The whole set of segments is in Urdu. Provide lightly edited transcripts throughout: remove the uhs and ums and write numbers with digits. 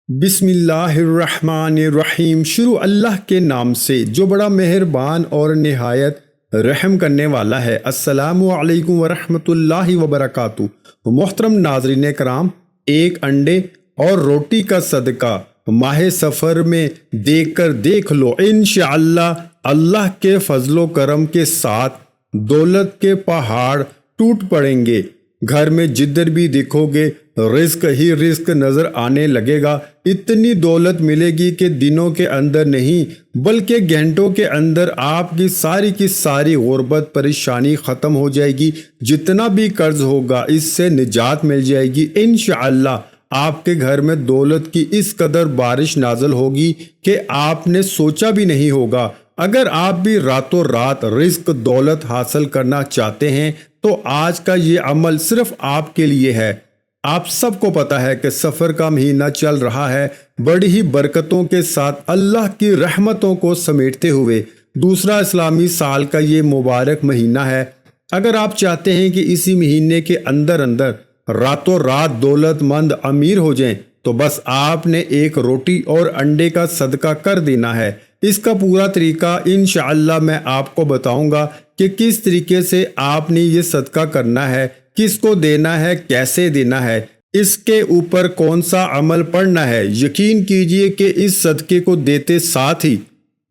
بسم اللہ الرحمن الرحیم۔ شروع اللہ کے نام سے جو بڑا مہربان اور نہایت رحم کرنے والا ہے۔ السلام علیکم ورحمۃ اللہ وبرکاتہ۔ محترم ناظرین کرام، ایک انڈے اور روٹی کا صدقہ ماہ سفر میں دیکھ لو، انشاءاللہ اللہ کے فضل و کرم کے ساتھ دولت کے پہاڑ ٹوٹ پڑیں گے۔ گھر میں جدھر بھی دیکھو گے رزق ہی رزق نظر آنے لگے گا۔ اتنی دولت ملے گی کہ دنوں کے اندر نہیں بلکہ گھنٹوں کے اندر آپ کی ساری غربت پریشانی ختم ہو جائے گی۔ جتنا بھی قرض ہوگا اس سے نجات مل جائے گی۔ انشاءاللہ آپ کے گھر میں دولت کی اس قدر بارش نازل ہوگی کہ آپ نے سوچا بھی نہیں ہوگا۔ اگر آپ بھی راتوں رات رزق دولت حاصل کرنا چاہتے ہیں تو آج کا یہ عمل صرف آپ کے لیے ہے۔ آپ سب کو پتا ہے کہ سفر کا مہینہ چل رہا ہے، بڑی ہی برکتوں کے ساتھ اللہ کی رحمتوں کو سمیٹتے ہوئے دوسرا اسلامی سال کا یہ مبارک مہینہ ہے۔ اگر آپ چاہتے ہیں کہ اسی مہینے کے اندر راتوں رات دولت مند امیر ہو جائیں تو بس آپ نے ایک روٹی اور انڈے کا صدقہ کر دینا ہے۔ اس کا پورا طریقہ انشاءاللہ میں آپ کو بتاؤں گا کہ کس طریقے سے آپ نے یہ صدقہ کرنا ہے، کس کو دینا ہے، کیسے دینا ہے، اس کے اوپر کون سا عمل پڑھنا ہے۔ یقین کیجئے کہ اس صدقے کو دیتے ساتھ ہی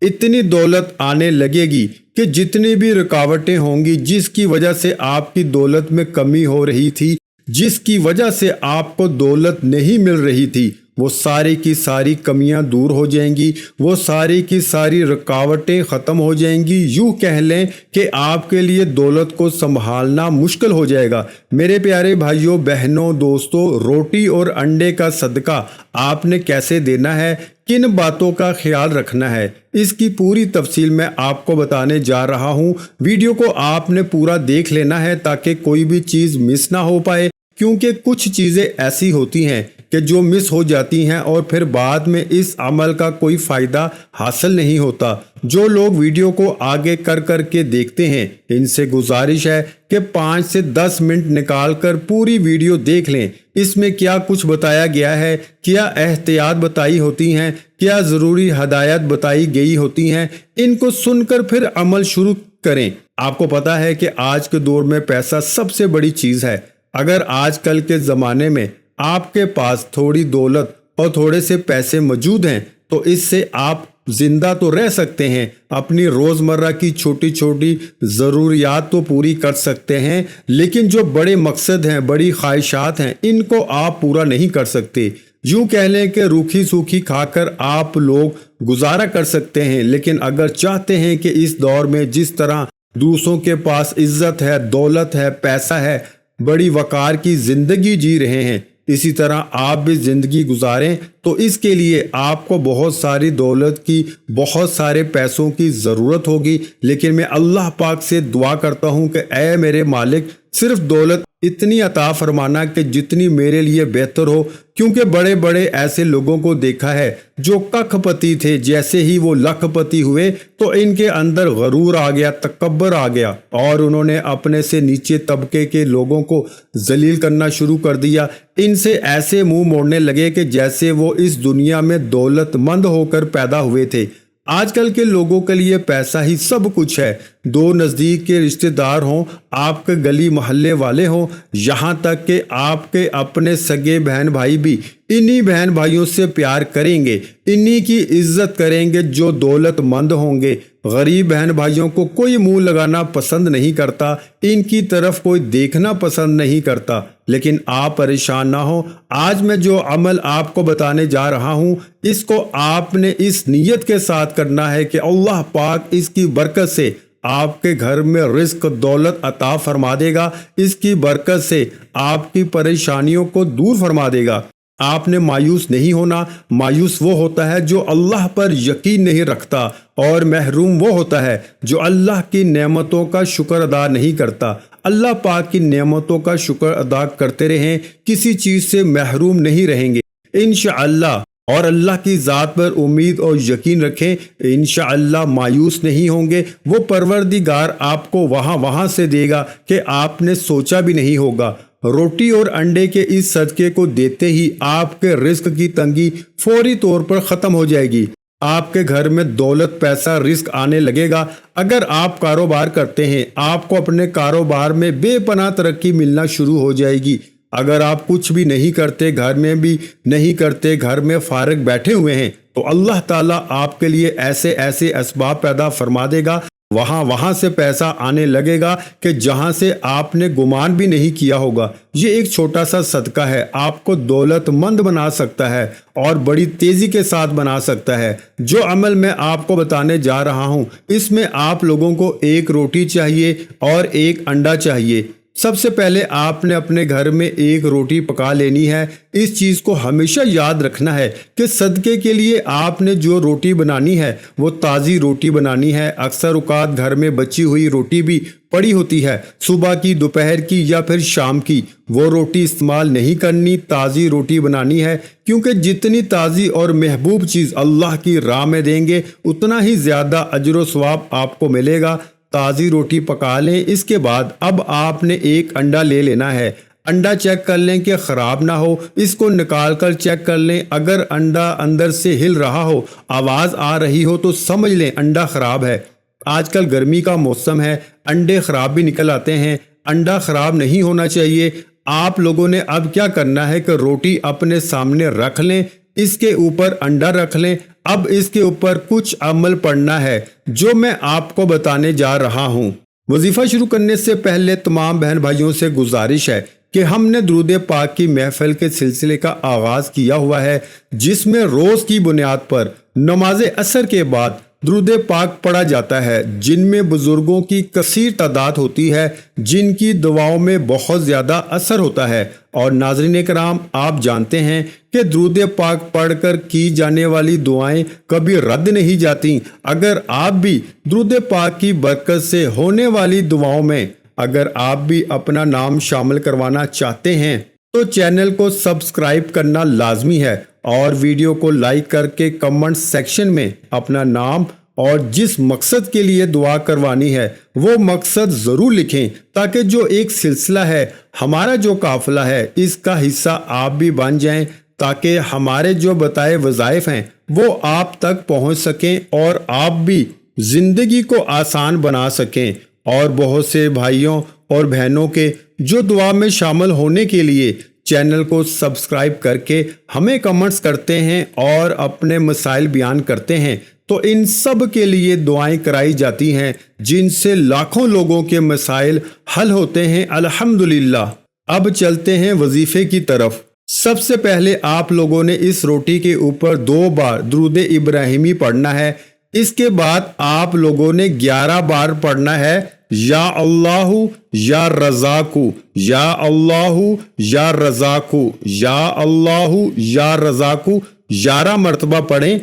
اتنی دولت آنے لگے گی کہ جتنی بھی رکاوٹیں ہوں گی، جس کی وجہ سے آپ کی دولت میں کمی ہو رہی تھی، جس کی وجہ سے آپ کو دولت نہیں مل رہی تھی، وہ ساری کی ساری کمیاں دور ہو جائیں گی، وہ ساری کی ساری رکاوٹیں ختم ہو جائیں گی۔ یوں کہہ لیں کہ آپ کے لیے دولت کو سنبھالنا مشکل ہو جائے گا۔ میرے پیارے بھائیوں بہنوں دوستوں، روٹی اور انڈے کا صدقہ آپ نے کیسے دینا ہے، کن باتوں کا خیال رکھنا ہے، اس کی پوری تفصیل میں آپ کو بتانے جا رہا ہوں۔ ویڈیو کو آپ نے پورا دیکھ لینا ہے تاکہ کوئی بھی چیز مس نہ ہو پائے، کیونکہ کچھ چیزیں ایسی ہوتی ہیں کہ جو مس ہو جاتی ہیں اور پھر بعد میں اس عمل کا کوئی فائدہ حاصل نہیں ہوتا۔ جو لوگ ویڈیو کو آگے کر کے دیکھتے ہیں ان سے گزارش ہے کہ 5 سے 10 منٹ نکال کر پوری ویڈیو دیکھ لیں۔ اس میں کیا کچھ بتایا گیا ہے، کیا احتیاط بتائی ہوتی ہیں، کیا ضروری ہدایات بتائی گئی ہوتی ہیں، ان کو سن کر پھر عمل شروع کریں۔ آپ کو پتا ہے کہ آج کے دور میں پیسہ سب سے بڑی چیز ہے۔ اگر آج کل کے زمانے میں آپ کے پاس تھوڑی دولت اور تھوڑے سے پیسے موجود ہیں تو اس سے آپ زندہ تو رہ سکتے ہیں، اپنی روزمرہ کی چھوٹی چھوٹی ضروریات تو پوری کر سکتے ہیں، لیکن جو بڑے مقصد ہیں، بڑی خواہشات ہیں، ان کو آپ پورا نہیں کر سکتے۔ یوں کہہ لیں کہ روکھی سوکھی کھا کر آپ لوگ گزارا کر سکتے ہیں، لیکن اگر چاہتے ہیں کہ اس دور میں جس طرح دوسروں کے پاس عزت ہے، دولت ہے، پیسہ ہے، بڑی وقار کی زندگی جی رہے ہیں، اسی طرح آپ بھی زندگی گزاریں تو اس کے لیے آپ کو بہت ساری دولت کی، بہت سارے پیسوں کی ضرورت ہوگی۔ لیکن میں اللہ پاک سے دعا کرتا ہوں کہ اے میرے مالک، صرف دولت اتنی عطا فرمانا کہ جتنی میرے لیے بہتر ہو، کیونکہ بڑے بڑے ایسے لوگوں کو دیکھا ہے جو ککھ پتی تھے، جیسے ہی وہ لکھ پتی ہوئے تو ان کے اندر غرور آ گیا، تکبر آ گیا اور انہوں نے اپنے سے نیچے طبقے کے لوگوں کو ذلیل کرنا شروع کر دیا۔ ان سے ایسے منہ موڑنے لگے کہ جیسے وہ اس دنیا میں دولت مند ہو کر پیدا ہوئے تھے۔ آج کل کے لوگوں کے لیے پیسہ ہی سب کچھ ہے۔ دو نزدیک کے رشتہ دار ہوں، آپ کے گلی محلے والے ہوں، یہاں تک کہ آپ کے اپنے سگے بہن بھائی بھی انہی بہن بھائیوں سے پیار کریں گے، انہی کی عزت کریں گے جو دولت مند ہوں گے۔ غریب بہن بھائیوں کو کوئی منہ لگانا پسند نہیں کرتا، ان کی طرف کوئی دیکھنا پسند نہیں کرتا۔ لیکن آپ پریشان نہ ہو، آج میں جو عمل آپ کو بتانے جا رہا ہوں اس کو آپ نے اس نیت کے ساتھ کرنا ہے کہ اللہ پاک اس کی برکت سے آپ کے گھر میں رزق دولت عطا فرما دے گا، اس کی برکت سے آپ کی پریشانیوں کو دور فرما دے گا۔ آپ نے مایوس نہیں ہونا۔ مایوس وہ ہوتا ہے جو اللہ پر یقین نہیں رکھتا، اور محروم وہ ہوتا ہے جو اللہ کی نعمتوں کا شکر ادا نہیں کرتا۔ اللہ پاک کی نعمتوں کا شکر ادا کرتے رہیں، کسی چیز سے محروم نہیں رہیں گے انشاءاللہ، اور اللہ کی ذات پر امید اور یقین رکھیں، انشاءاللہ مایوس نہیں ہوں گے۔ وہ پروردگار آپ کو وہاں سے دے گا کہ آپ نے سوچا بھی نہیں ہوگا۔ روٹی اور انڈے کے اس صدقے کو دیتے ہی آپ کے رزق کی تنگی فوری طور پر ختم ہو جائے گی۔ آپ کے گھر میں دولت، پیسہ، رزق آنے لگے گا۔ اگر آپ کاروبار کرتے ہیں، آپ کو اپنے کاروبار میں بے پناہ ترقی ملنا شروع ہو جائے گی۔ اگر آپ کچھ بھی نہیں کرتے، گھر میں بھی نہیں کرتے، گھر میں فارغ بیٹھے ہوئے ہیں، تو اللہ تعالیٰ آپ کے لیے ایسے ایسے اسباب پیدا فرما دے گا، وہاں سے پیسہ آنے لگے گا کہ جہاں سے آپ نے گمان بھی نہیں کیا ہوگا۔ یہ ایک چھوٹا سا صدقہ ہے، آپ کو دولت مند بنا سکتا ہے اور بڑی تیزی کے ساتھ بنا سکتا ہے۔ جو عمل میں آپ کو بتانے جا رہا ہوں، اس میں آپ لوگوں کو ایک روٹی چاہیے اور ایک انڈا چاہیے۔ سب سے پہلے آپ نے اپنے گھر میں ایک روٹی پکا لینی ہے۔ اس چیز کو ہمیشہ یاد رکھنا ہے کہ صدقے کے لیے آپ نے جو روٹی بنانی ہے وہ تازی روٹی بنانی ہے۔ اکثر اوقات گھر میں بچی ہوئی روٹی بھی پڑی ہوتی ہے، صبح کی، دوپہر کی یا پھر شام کی، وہ روٹی استعمال نہیں کرنی، تازی روٹی بنانی ہے، کیونکہ جتنی تازی اور محبوب چیز اللہ کی راہ میں دیں گے اتنا ہی زیادہ اجر و ثواب آپ کو ملے گا۔ تازی روٹی پکا لیں۔ اس کے بعد اب آپ نے ایک انڈا لے لینا ہے۔ انڈا چیک کر لیں کہ خراب نہ ہو، اس کو نکال کر چیک کر لیں۔ اگر انڈا اندر سے ہل رہا ہو، آواز آ رہی ہو، تو سمجھ لیں انڈا خراب ہے۔ آج کل گرمی کا موسم ہے، انڈے خراب بھی نکل آتے ہیں۔ انڈا خراب نہیں ہونا چاہیے۔ آپ لوگوں نے اب کیا کرنا ہے کہ روٹی اپنے سامنے رکھ لیں، اس کے اوپر انڈا رکھ لیں۔ اب اس کے اوپر کچھ عمل پڑھنا ہے جو میں آپ کو بتانے جا رہا ہوں۔ وظیفہ شروع کرنے سے پہلے تمام بہن بھائیوں سے گزارش ہے کہ ہم نے درود پاک کی محفل کے سلسلے کا آغاز کیا ہوا ہے، جس میں روز کی بنیاد پر نماز عصر کے بعد درود پاک پڑھا جاتا ہے، جن میں بزرگوں کی کثیر تعداد ہوتی ہے، جن کی دعاؤں میں بہت زیادہ اثر ہوتا ہے۔ اور ناظرین کرام، آپ جانتے ہیں کہ درود پاک پڑھ کر کی جانے والی دعائیں کبھی رد نہیں جاتی۔ اگر آپ بھی درود پاک کی برکت سے ہونے والی دعاؤں میں اگر آپ بھی اپنا نام شامل کروانا چاہتے ہیں تو چینل کو سبسکرائب کرنا لازمی ہے، اور ویڈیو کو لائک کر کے کمنٹ سیکشن میں اپنا نام اور جس مقصد کے لیے دعا کروانی ہے وہ مقصد ضرور لکھیں، تاکہ جو ایک سلسلہ ہے، ہمارا جو قافلہ ہے، اس کا حصہ آپ بھی بن جائیں، تاکہ ہمارے جو بتائے وظائف ہیں وہ آپ تک پہنچ سکیں اور آپ بھی زندگی کو آسان بنا سکیں۔ اور بہت سے بھائیوں اور بہنوں کے جو دعا میں شامل ہونے کے لیے چینل کو سبسکرائب کر کے ہمیں کمنٹس کرتے ہیں اور اپنے مسائل بیان کرتے ہیں، تو ان سب کے لیے دعائیں کرائی جاتی ہیں، جن سے لاکھوں لوگوں کے مسائل حل ہوتے ہیں الحمدللہ۔ اب چلتے ہیں وظیفے کی طرف۔ سب سے پہلے آپ لوگوں نے اس روٹی کے اوپر 2 بار درود ابراہیمی پڑھنا ہے۔ اس کے بعد آپ لوگوں نے 11 بار پڑھنا ہے یا اللہ یا رزاق، یا اللہ یا رزاق، یا اللہ یا رزاق 11 مرتبہ پڑھیں۔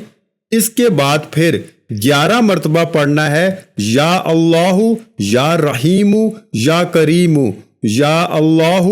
اس کے بعد پھر 11 مرتبہ پڑھنا ہے یا اللہ یا رحیم یا کریم، یا اللہ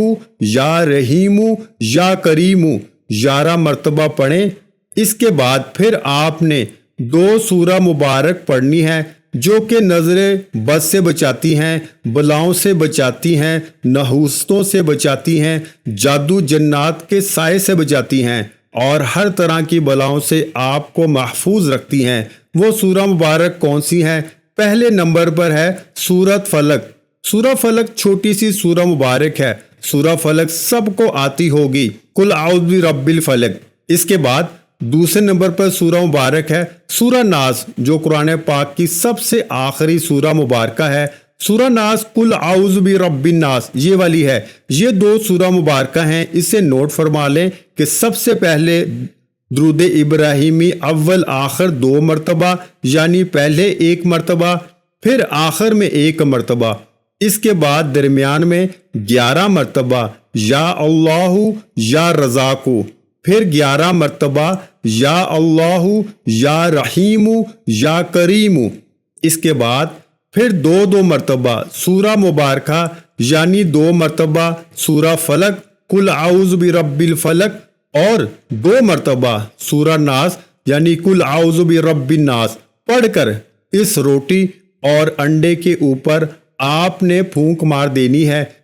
یا رحیم یا کریم 11 مرتبہ پڑھیں۔ اس کے بعد پھر آپ نے 2 سورہ مبارک پڑھنی ہے، جو کہ نظر بد سے بچاتی ہیں، بلاؤں سے بچاتی ہیں، نحوستوں سے بچاتی ہیں، جادو جنات کے سائے سے بچاتی ہیں، اور ہر طرح کی بلاؤں سے آپ کو محفوظ رکھتی ہیں۔ وہ سورہ مبارک کون سی ہیں؟ پہلے نمبر پر ہے سورۃ فلق۔ سورہ فلق چھوٹی سی سورہ مبارک ہے۔ سورہ فلق سب کو آتی ہوگی، قل اعوذ برب الفلق۔ اس کے بعد دوسرے نمبر پر سورہ مبارک ہے سورہ ناس، جو قرآن پاک کی سب سے آخری سورہ مبارکہ ہے۔ سورہ ناس، قل اعوذ برب الناس، یہ والی ہے۔ یہ 2 سورہ مبارکہ ہیں، اسے نوٹ فرما لیں کہ سب سے پہلے درود ابراہیمی اول آخر 2 مرتبہ، یعنی پہلے 1 مرتبہ، پھر آخر میں 1 مرتبہ، اس کے بعد درمیان میں 11 مرتبہ یا اللہ یا رزاق، پھر 11 مرتبہ یا اللہ یا رحیم یا کریم، اس کے بعد پھر 2 مرتبہ سورہ مبارکہ، یعنی 2 مرتبہ سورہ فلق، قل اعوذ برب الفلق، اور 2 مرتبہ سورہ ناس، یعنی قل اعوذ برب الناس پڑھ کر اس روٹی اور انڈے کے اوپر آپ نے پھونک مار دینی ہے۔